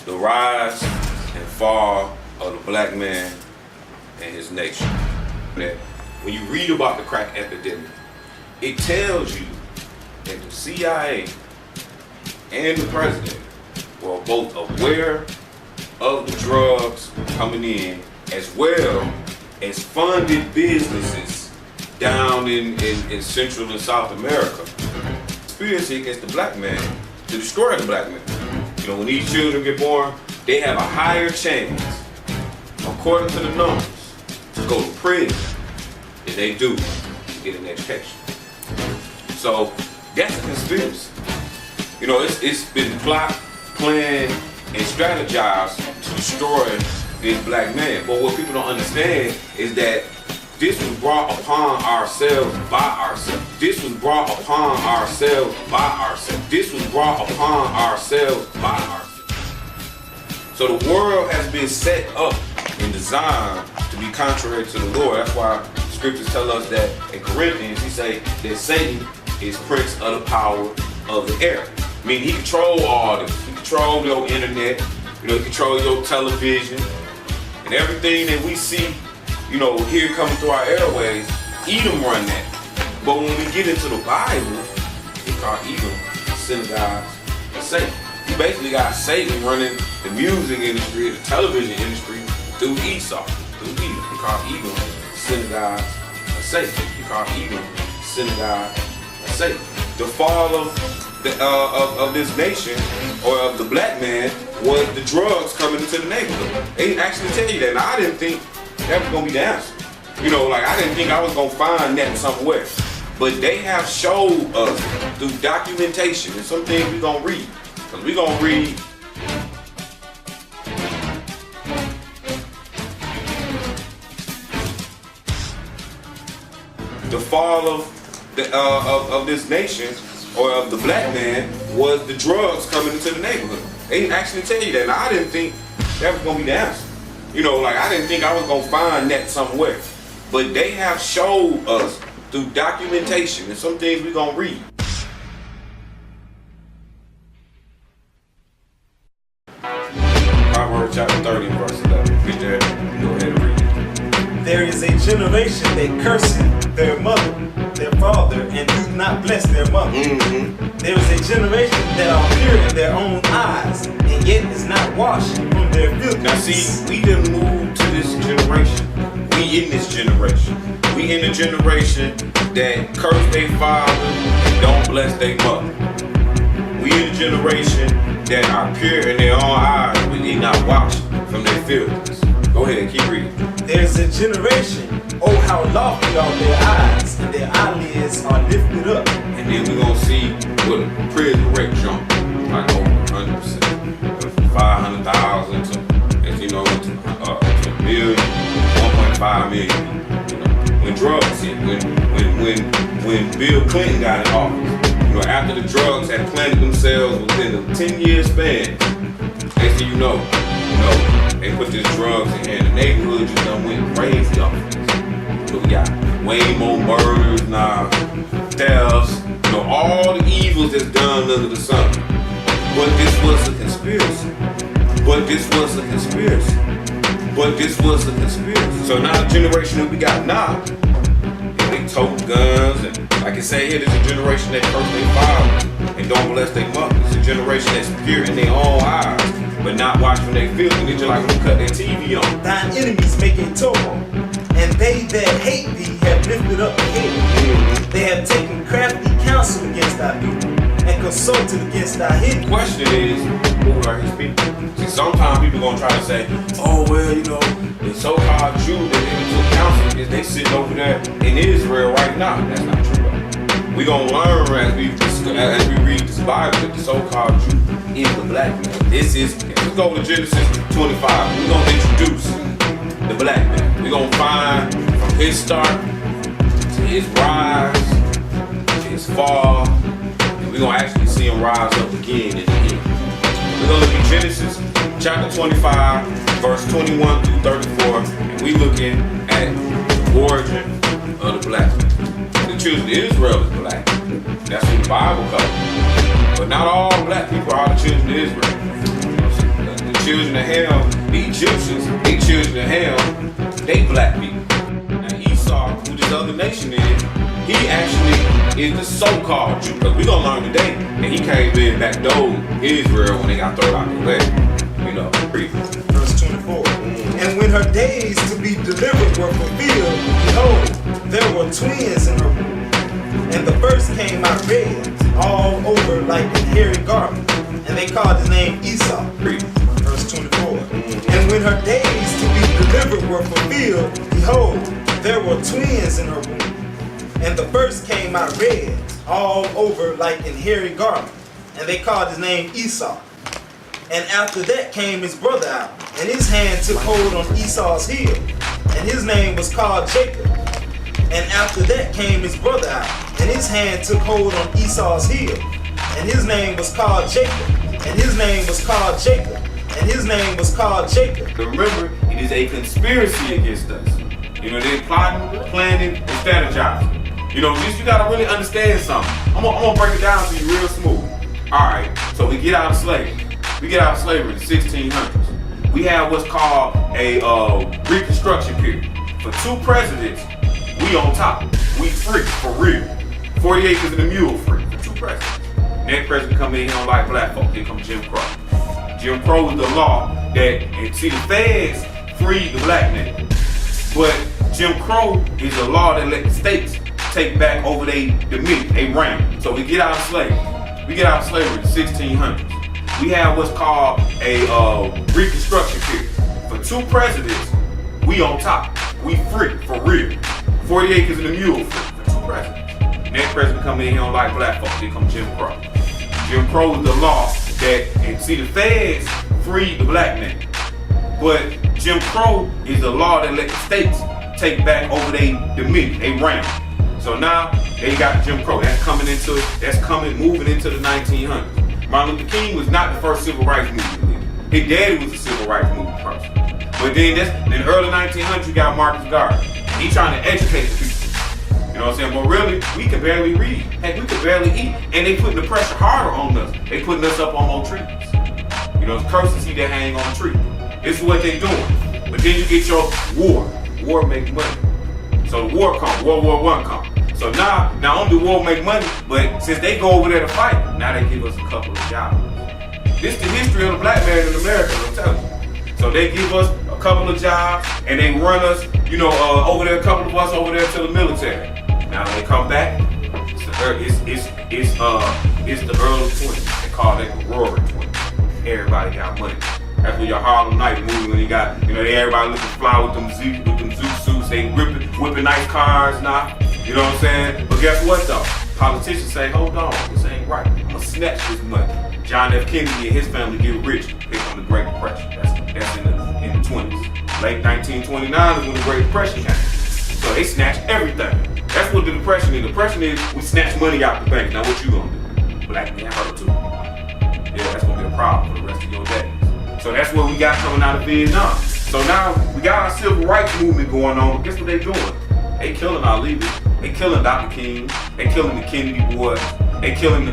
the rise and fall of the black man and his nation. That when you read about the crack epidemic, it tells you that the CIA and the president were both aware of the drugs coming in, as well as funded businesses down in Central and South America, conspiracy against the black man to destroy the black man. You know, when these children get born, they have a higher chance, according to the numbers, to go to prison than they do to get an education. So that's a conspiracy. You know, it's been plot, planned, and strategized to destroy this black man. But what people don't understand is that this was brought upon ourselves by ourselves. This was brought upon ourselves by ourselves. This was brought upon ourselves by ourselves. So the world has been set up and designed to be contrary to the Lord. That's why scriptures tell us that in Corinthians, he say that Satan is prince of the power of the air. I mean, he control all this. He control your internet, you know, he control your television, and everything that we see, you know, here coming through our airways, Edom run that. But when we get into the Bible, it's called Edom, synagogues, and Satan. You basically got Satan running the music industry, the television industry, through Esau, through Edom. You call Edom, synagogues, and Satan. You call Edom, synagogue, and Satan. The fall of this nation, or of the black man, was the drugs coming into the neighborhood. They actually tell you that. Now, I didn't think that was gonna be the answer. You know, like I didn't think I was gonna find that somewhere. But they have showed us through documentation, and some things we're gonna read. Because we're gonna read the fall of this nation, or of the black man, was the drugs coming into the neighborhood. They didn't actually tell you that. Now, I didn't think that was gonna be the answer. You know, like I didn't think I was gonna find that somewhere. But they have showed us through documentation, and some things we're gonna read. Proverbs chapter 30 and verse 11. Get there, go ahead and read it. There is a generation that curses their mother, their father, and do not bless their mother. There is a generation that are pure in their own eyes, and yet is not washed from their filthiness. Now see, we didn't move to this generation. We in this generation. We in the generation that curse their father and don't bless their mother. We in the generation that are pure in their own eyes, but they not washed from their filthiness. Go ahead, keep reading. There's a generation, oh how lofty are their eyes, and their eyelids are lifted up. And then we're gonna see what a prison rate jump, like over 100%. From 500,000 to, as you know, to a million, 1.5 million. You know, when drugs hit, when Bill Clinton got in office, you know, after the drugs had planted themselves within a 10-year span, next thing you know, they put this drugs in here, and the neighborhood just done went crazy off of this. So we got way more murders now, thefts, you know, all the evils that's done under the sun. But this was a conspiracy. But this was a conspiracy. But this was a conspiracy. So now the generation that we got now, they tote guns, and like I say here, there's a generation that curse their father and don't bless their mother. It's a generation that's pure in their own eyes, but not watching their filth. They just like to cut their TV on. Thine enemies make a turmoil, and they that hate thee have lifted up the head. They have taken crafty counsel against thy people, and consulted against thy hidden. The question is, who are his people? See, sometimes people gonna try to say, oh well, you know, the so-called Jew that they took counsel is they sitting over there in Israel right now. That's not true. We gonna learn as we read this Bible that the so-called Jew is the black man. This is, let's go to Genesis 25. We're gonna introduce the black man. We're gonna find from his start to his rise, to his fall, and we're gonna actually see him rise up again in the end. We're gonna look at Genesis chapter 25, verse 21 through 34, and we looking at the origin of the black man. The children of Israel is black. That's what the Bible covers. But not all black people are the children of Israel. The children of Ham, the Egyptians, they children of Ham, they black people. Now Esau, who this other nation is, he actually is the so-called Jew. Because we're going to learn today that he came in backdoored Israel when they got thrown out the way. You know, verse 24. And when her days to be delivered were fulfilled, behold, there were twins in her womb. And the first came out red, all over like a hairy garment. And they called his name Esau. Verse 24. And when her days to be delivered were fulfilled, behold, there were twins in her womb. And the first came out red, all over like an hairy garment. And they called his name Esau. And after that came his brother out, and his hand took hold on Esau's heel, and his name was called Jacob. And after that came his brother out, and his hand took hold on Esau's heel, and his name was called Jacob. And his name was called Jacob. And his name was called Jacob. But remember, it is a conspiracy against us. You know, they're plotting, planning, and strategizing. You know, you gotta really understand something. I'm gonna break it down to you real smooth. Alright, so we get out of slavery. We get out of slavery in the 1600s. We have what's called a Reconstruction period. For 2 presidents, we on top. We free, for real. 40 acres and a mule free for 2 presidents. Next president come in, he don't like black folk. Here comes Jim Crow. Jim Crow is the law that, and see, the feds freed the black man. But Jim Crow is the law that let the states take back over their dominion, they reign. So we get out of slavery. We get out of slavery in the 1600s. We have what's called a Reconstruction period. For 2 presidents, we on top. We free, for real. 40 acres and a mule free for 2 presidents. Next president come in, he don't like black folks. Here comes Jim Crow. Jim Crow is the law that, and see, the feds freed the black man. But Jim Crow is the law that let the states take back over their dominion, they reign. So now they got Jim Crow. That's moving into the 1900s. Martin Luther King was not the first civil rights movement leader. His daddy was a civil rights movement person. But then in the early 1900s, you got Marcus Garvey. He trying to educate the people. You know what I'm saying? But really, we can barely read. Heck, we can barely eat. And they putting the pressure harder on us. They putting us up on more trees. You know, it's curses that hang on a tree. This is what they doing. But then you get your war. War make money. So the war comes. World War I comes. So now, not only do war make money, but since they go over there to fight, now they give us a couple of jobs. This is the history of the black man in America, I'm telling you. So they give us a couple of jobs, and they run us, you know, over there, a couple of us over there to the military. Now when they come back, it's the early 20s. They call it the roaring 20s. Everybody got money. That's when your Harlem Night movie, when you got, you know, everybody looking fly with them Zoot suits, they whipping nice cars now. You know what I'm saying? But guess what though? Politicians say, hold on, this ain't right. I'm gonna snatch this money. John F. Kennedy and his family get rich. Here come the Great Depression. That's in the 20s. Late 1929 is when the Great Depression came. So they snatched everything. That's what the Depression is. The Depression is we snatch money out the bank. Now what you gonna do? Black men hurt too. Yeah, that's gonna be a problem for the rest of your days. So that's what we got coming out of Vietnam. So now we got our civil rights movement going on. But guess what they doing? They killing our leaders. They killing Dr. King. They killing the Kennedy boys. They killing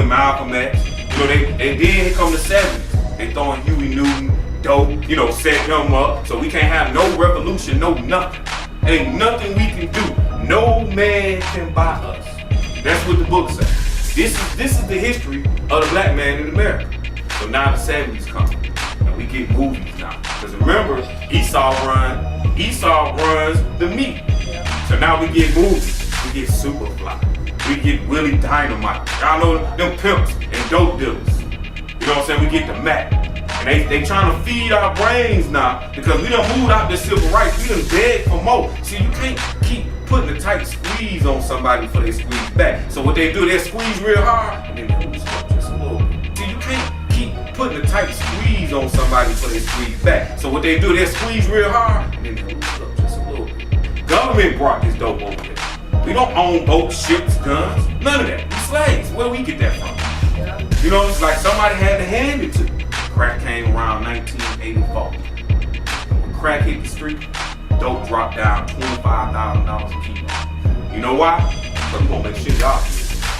Malcolm X. You know, then here come the 70s. They throwing Huey Newton, dope, you know, set him up. So we can't have no revolution, no nothing. Ain't nothing we can do. No man can buy us. That's what the book says. This is the history of the black man in America. So now the 70s coming. And we get movies now. Because remember, Esau runs the meat. So now we get movies. We get Superfly. We get Willie Dynamite. Y'all know them pimps and dope dealers. You know what I'm saying? We get the Mac. And they trying to feed our brains now because we done moved out the civil rights. We done begged for more. See, you can't keep putting a tight squeeze on somebody before they squeeze back. So what they do, they squeeze real hard and then they loosen up just a little bit. See, you can't keep putting a tight squeeze on somebody before they squeeze back. So what they do, they squeeze real hard and then they loosen up just a little bit. Government brought this dope over here. We don't own boats, ships, guns, none of that. We slaves. Where do we get that from? You know, it's like somebody had to hand it to you. Crack came around 1984. When crack hit the street, dope dropped down $25,000 a kilo. You know why? Because we gonna make shit y'all do.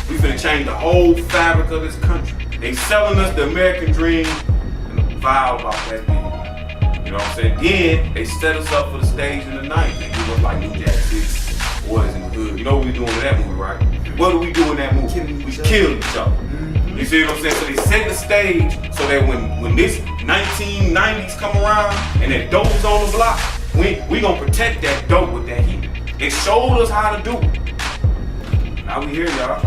We finna change the whole fabric of this country. They selling us the American dream, and the vibe about that beat. You know what I'm saying? Then they set us up for the stage in the night. They give us like New Jack City, Boys in the Hood. You know what we doing in that movie, right? What do we do in that movie? We kill each other. You see what I'm saying? So they set the stage so that when this 1990s come around and that dope is on the block, we gonna protect that dope with that heat. They showed us how to do it. Now we here, y'all.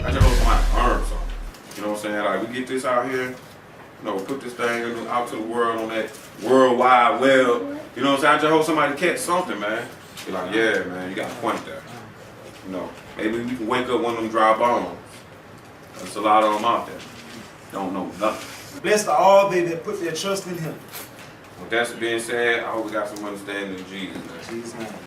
I just hope somebody learn something. You know what I'm saying? Like we get this out here, you know, put this thing out to the world on that World Wide Web. You know what I'm saying? I just hope somebody catch something, man. Be like, yeah, man, you got a point there. You know, maybe we can wake up one of them dry bones. There's a lot of them out there. Don't know nothing. Blessed are all they that put their trust in him. With that being said, I hope we got some understanding in Jesus, man. Jesus' name.